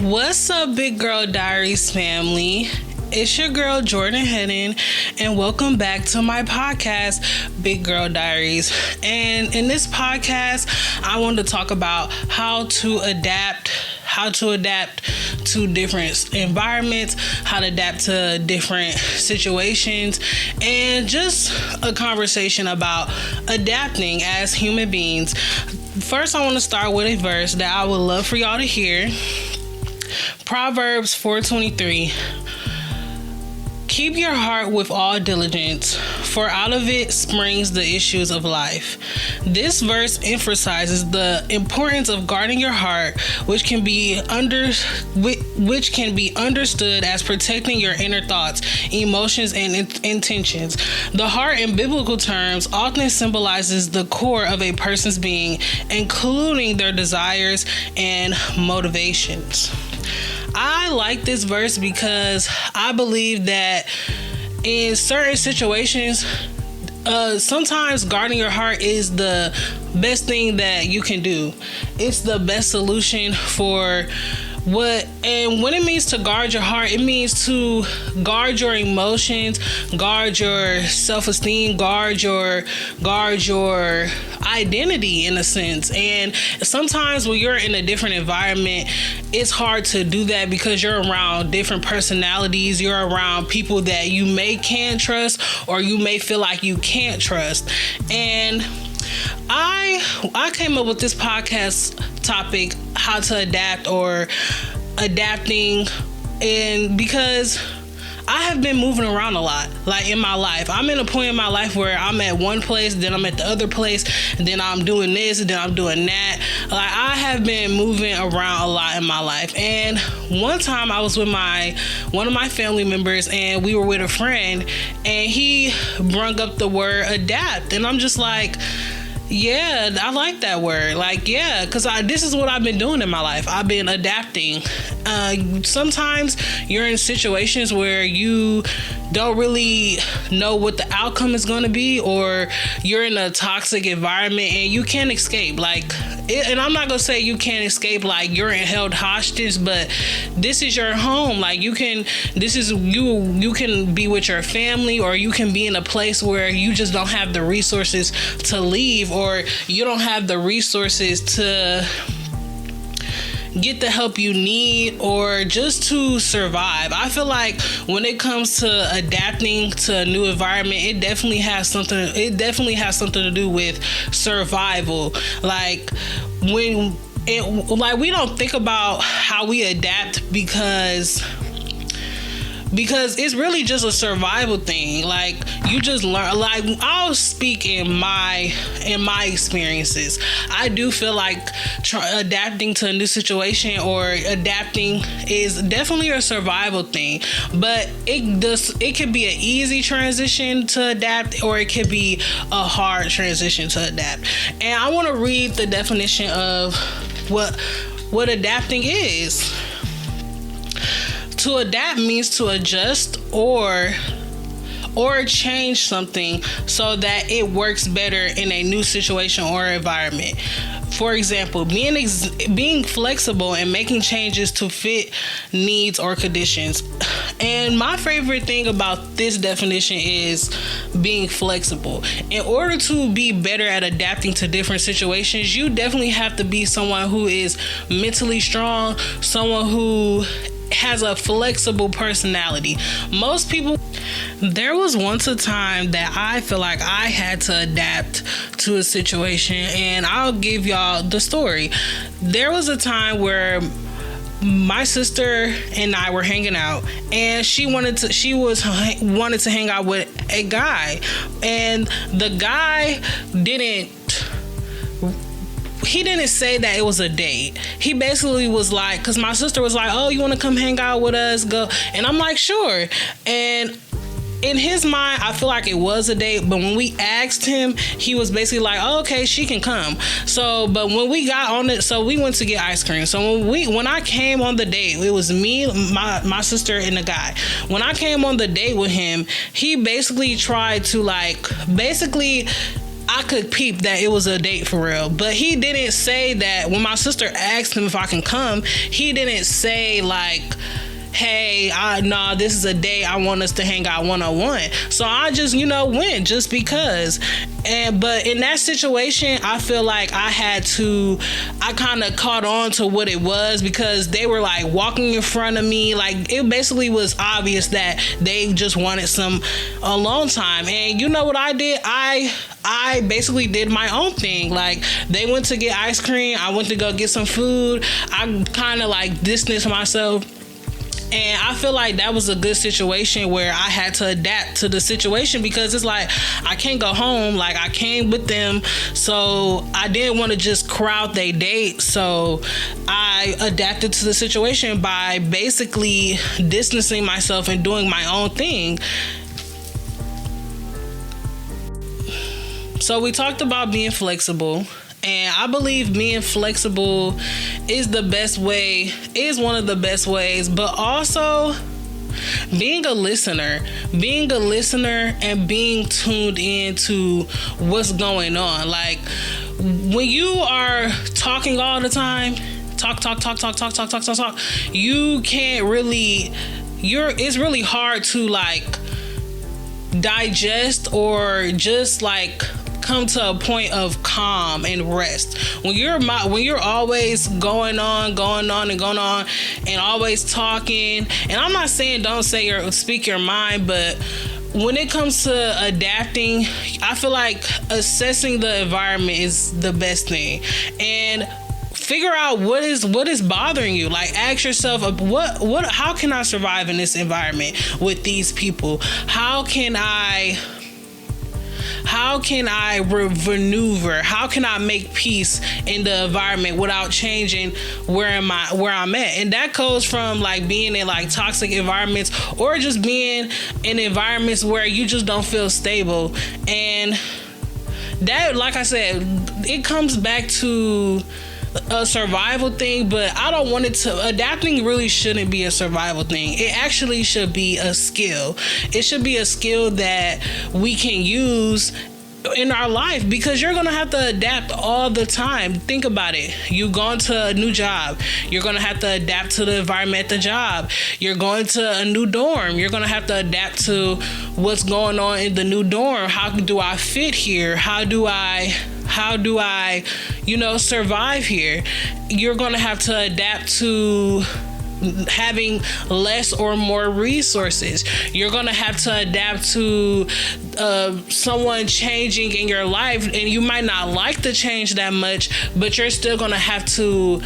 What's up, Big Girl Diaries family? It's your girl, Jordan Hedden, and welcome back to my podcast, Big Girl Diaries. And in this podcast, I want to talk about how to adapt to different environments, how to adapt to different situations, and just a conversation about adapting as human beings. First, I want to start with a verse that I would love for y'all to hear. Proverbs 4:23. Keep your heart with all diligence, for out of it springs the issues of life. This verse emphasizes the importance of guarding your heart, which can be understood as protecting your inner thoughts, emotions, and intentions. The heart, in biblical terms, often symbolizes the core of a person's being, including their desires and motivations. I like this verse because I believe that in certain situations, sometimes guarding your heart is the best thing that you can do. It's the best solution for what it means to guard your heart. It means to guard your emotions, guard your self-esteem, guard your identity in a sense. And sometimes when you're in a different environment, it's hard to do that because you're around different personalities. You're around people that you can trust, or you may feel like you can't trust. And I came up with this podcast topic, how to adapt or adapting, and because I have been moving around a lot, like in my life. I'm in a point in my life where I'm at one place, then I'm at the other place, and then I'm doing this, and then I'm doing that. Like, I have been moving around a lot in my life. And one time I was with one of my family members, and we were with a friend, and he brung up the word adapt, and I'm just like, yeah, I like that word. Like, yeah, because this is what I've been doing in my life. I've been adapting. Sometimes you're in situations where you don't really know what the outcome is going to be, or you're in a toxic environment and you can't escape. And I'm not going to say you can't escape like you're held hostage, but this is your home. Like, you can be with your family, or you can be in a place where you just don't have the resources to leave, or you don't have the resources to get the help you need, or just to survive. I feel like when it comes to adapting to a new environment, it definitely has something to do with survival. Like, we don't think about how we adapt because it's really just a survival thing. Like, you just learn. Like, I'll speak in my experiences. I do feel like adapting to a new situation or adapting is definitely a survival thing, but it could be an easy transition to adapt, or it could be a hard transition to adapt. And I want to read the definition of what adapting is. To adapt means to adjust or change something so that it works better in a new situation or environment. For example, being flexible and making changes to fit needs or conditions. And my favorite thing about this definition is being flexible. In order to be better at adapting to different situations, you definitely have to be someone who is mentally strong, someone who has a flexible personality. Most people, there was once a time that I feel like I had to adapt to a situation, and I'll give y'all the story. There was a time where my sister and I were hanging out, and she wanted to hang out with a guy, and the guy didn't say that it was a date. He basically was like, because my sister was like, oh, you want to come hang out with us? Go. And I'm like, sure. And in his mind, I feel like it was a date, but when we asked him, he was basically like, oh, okay, she can come. So, but when we got on it, so we went to get ice cream. So when I came on the date, it was me, my sister, and the guy. When I came on the date with him, he basically tried to I could peep that it was a date for real. But he didn't say that. When my sister asked him if I can come, he didn't say like, hey, nah, this is a date. I want us to hang out one-on-one. So I just, went just because. But in that situation, I feel like I kind of caught on to what it was, because they were like walking in front of me. Like, it basically was obvious that they just wanted some alone time. And you know what I did? I basically did my own thing. Like, they went to get ice cream. I went to go get some food. I kind of like distanced myself. And I feel like that was a good situation where I had to adapt to the situation, because it's like, I can't go home. Like, I came with them, so I didn't want to just crowd their date. So I adapted to the situation by basically distancing myself and doing my own thing. So we talked about being flexible. And I believe being flexible is one of the best ways, but also being a listener and being tuned into what's going on. Like, when you are talking all the time, talk, you can't really, it's really hard to like digest or just like come to a point of calm and rest. When you're always going on and always talking, and I'm not saying don't say or speak your mind, but when it comes to adapting, I feel like assessing the environment is the best thing. And figure out what is bothering you. Like, ask yourself, how can I survive in this environment with these people? How can I maneuver? How can I make peace in the environment without changing where I'm at? And that goes from like being in like toxic environments, or just being in environments where you just don't feel stable. And that, like I said, it comes back to a survival thing, but I don't want it to. Adapting really shouldn't be a survival thing. It actually should be a skill. It should be a skill that we can use in our life, because you're gonna have to adapt all the time. Think about it. You going to a new job, you're gonna have to adapt to the environment at the job. You're going to a new dorm, you're gonna have to adapt to what's going on in the new dorm. How do I fit here? How do I survive here? You're gonna have to adapt to having less or more resources. You're gonna have to adapt to someone changing in your life, and you might not like the change that much, but you're still gonna have to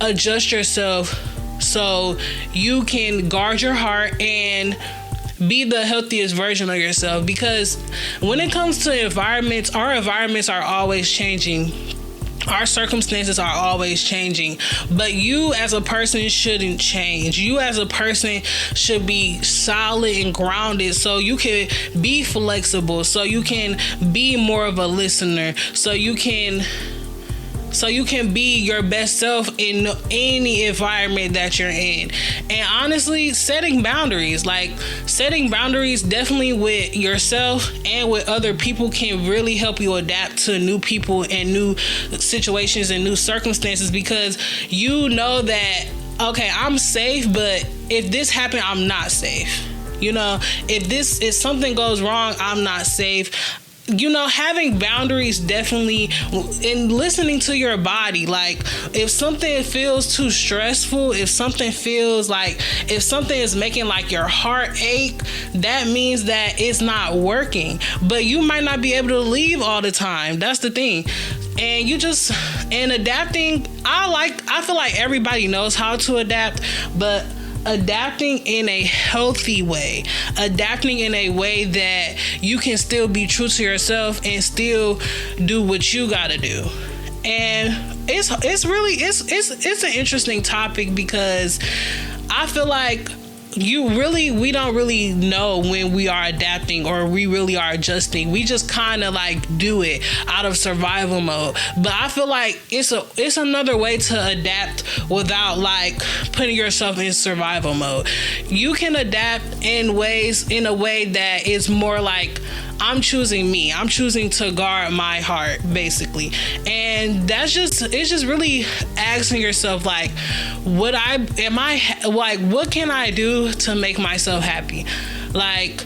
adjust yourself so you can guard your heart and be the healthiest version of yourself. Because when it comes to environments, our environments are always changing. Our circumstances are always changing, but you as a person shouldn't change. You as a person should be solid and grounded, so you can be flexible, so you can be more of a listener, so you can be your best self in any environment that you're in. And honestly, setting boundaries definitely with yourself and with other people can really help you adapt to new people and new situations and new circumstances, because you know that, okay, I'm safe, but if this happened, I'm not safe. If something goes wrong, I'm not safe. Having boundaries definitely, and listening to your body. Like, if something feels too stressful, if something is making like your heart ache, that means that it's not working. But you might not be able to leave all the time. That's the thing. And adapting, I feel like everybody knows how to adapt, but adapting in a healthy way, adapting in a way that you can still be true to yourself and still do what you gotta do. And it's an interesting topic, because I feel like we don't really know when we are adapting or we really are adjusting. We just kind of like do it out of survival mode. But I feel like it's another way to adapt without like putting yourself in survival mode. You can adapt in a way that is more like I'm choosing me. I'm choosing to guard my heart, basically. And it's just really asking yourself, like, what can I do to make myself happy? Like,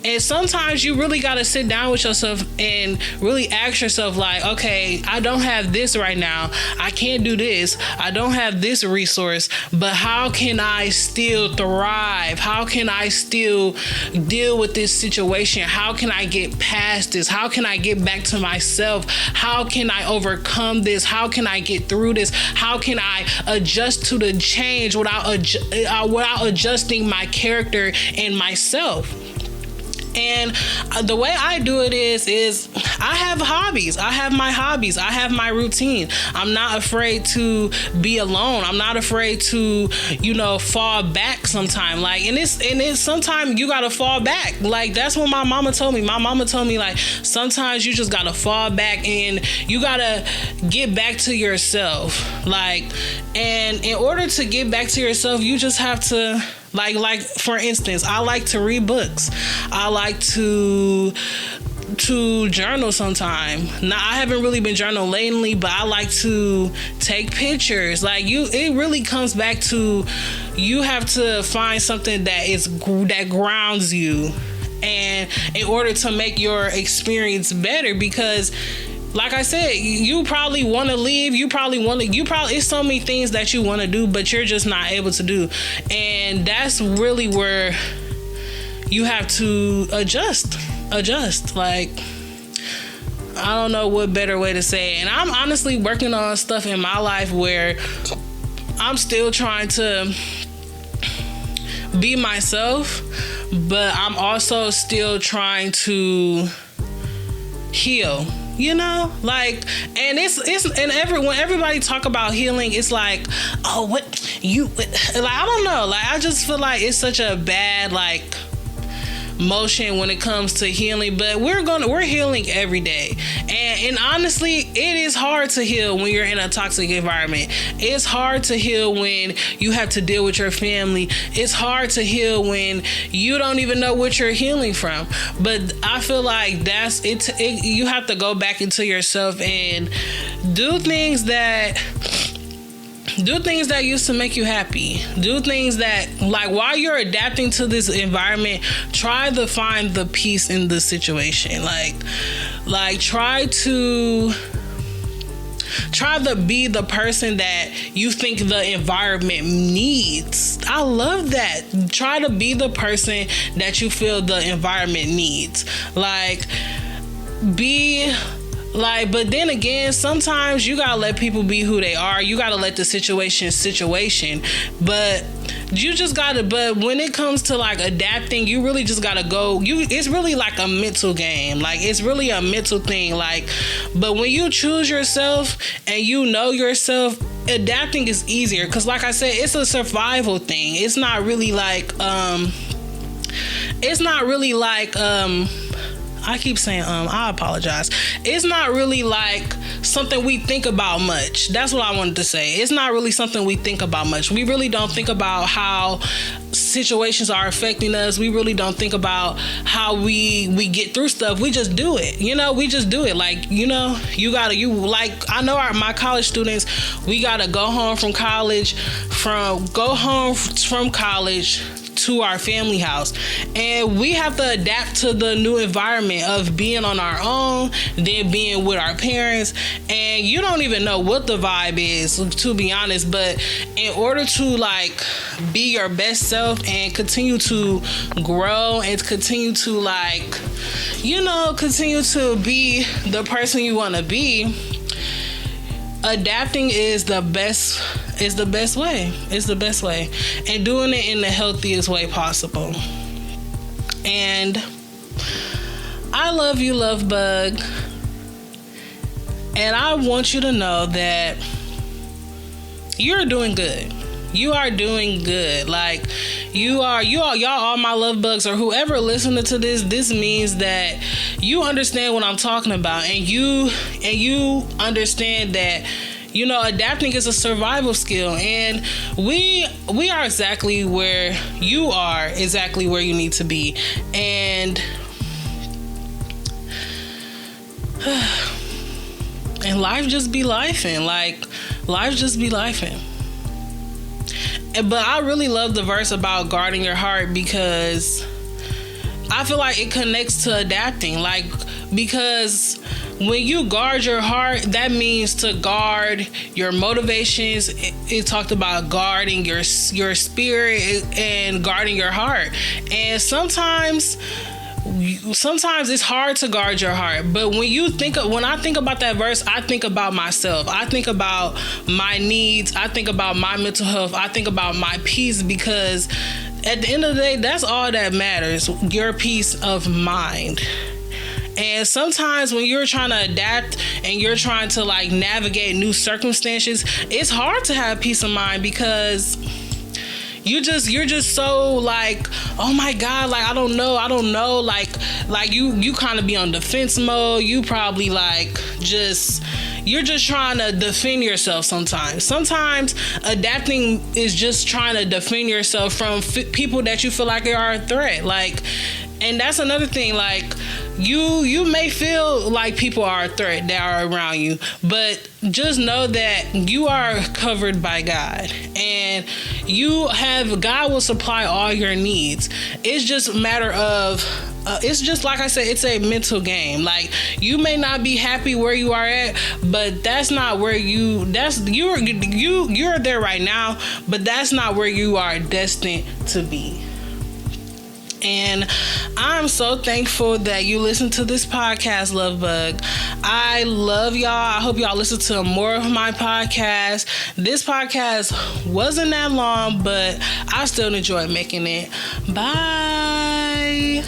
and sometimes you really got to sit down with yourself and really ask yourself, like, okay, I don't have this right now. I can't do this. I don't have this resource, but how can I still thrive? How can I still deal with this situation? How can I get past this? How can I get back to myself? How can I overcome this? How can I get through this? How can I adjust to the change without adjusting my character and myself? And the way I do it is I have hobbies. I have my hobbies. I have my routine. I'm not afraid to be alone. I'm not afraid to, fall back sometime. Like, and it's sometimes you gotta fall back. Like, that's what my mama told me. My mama told me, like, sometimes you just gotta fall back and you gotta get back to yourself. Like, and in order to get back to yourself, you just have to, like for instance, I like to read books. I like to journal sometime. Now, I haven't really been journaling lately, but I like to take pictures. Like, it really comes back to, you have to find something that grounds you, and in order to make your experience better, because like I said, you probably want to leave. It's so many things that you want to do, but you're just not able to do. And that's really where you have to adjust. Like, I don't know what better way to say it. And I'm honestly working on stuff in my life where I'm still trying to be myself, but I'm also still trying to heal. Like, and when everybody talk about healing, it's like, oh, I don't know. Like, I just feel like it's such a bad, like, motion when it comes to healing, but we're healing every day. And honestly, it is hard to heal when you're in a toxic environment. It's hard to heal when you have to deal with your family. It's hard to heal when you don't even know what you're healing from. But I feel like that's it. You have to go back into yourself and do things that used to make you happy. Do things that, like, while you're adapting to this environment, try to find the peace in the situation. Like try to be the person that you think the environment needs. I love that. Try to be the person that you feel the environment needs. But then again, sometimes you gotta let people be who they are. You gotta let the situation. But you just gotta, but when it comes to, like, adapting, you really just gotta go. It's really like a mental game. Like, it's really a mental thing. Like, but when you choose yourself and you know yourself, adapting is easier. Cause like I said, it's a survival thing. It's not really like, I keep saying, I apologize. It's not really like something we think about much. That's what I wanted to say. It's not really something we think about much. We really don't think about how situations are affecting us. We really don't think about how we get through stuff. We just do it. We just do it. Like, I know my college students, we gotta go home from college to our family house, and we have to adapt to the new environment of being on our own, then being with our parents, and you don't even know what the vibe is, to be honest. But in order to, like, be your best self and continue to grow and continue to, like, continue to be the person you want to be, adapting is the best way. It's the best way. And doing it in the healthiest way possible. And I love you, Love Bug. And I want you to know that you're doing good. You are doing good. Like, y'all all my love bugs, or whoever listening to this means that you understand what I'm talking about, and you understand that, adapting is a survival skill, and we are exactly where you are, exactly where you need to be. And And life just be lifing. Like, life just be lifing. But I really love the verse about guarding your heart, because I feel like it connects to adapting. Like, because when you guard your heart, that means to guard your motivations. It talked about guarding your spirit and guarding your heart. And sometimes it's hard to guard your heart. But when I think about that verse, I think about myself. I think about my needs. I think about my mental health. I think about my peace, because at the end of the day, that's all that matters, your peace of mind. And sometimes when you're trying to adapt and you're trying to like navigate new circumstances, it's hard to have peace of mind, because you're just so like, oh my God, like I don't know, like you kind of be on defense mode. You probably you're just trying to defend yourself sometimes. Sometimes adapting is just trying to defend yourself from people that you feel like are a threat. Like, and that's another thing, like you may feel like people are a threat that are around you, but just know that you are covered by God, and God will supply all your needs. It's just a matter of it's just like I said, it's a mental game. Like, you may not be happy where you are at, but that's not where you're there right now, but that's not where you are destined to be. And I'm so thankful that you listen to this podcast, Love Bug. I love y'all. I hope y'all listen to more of my podcast. This podcast wasn't that long, but I still enjoy making it. Bye.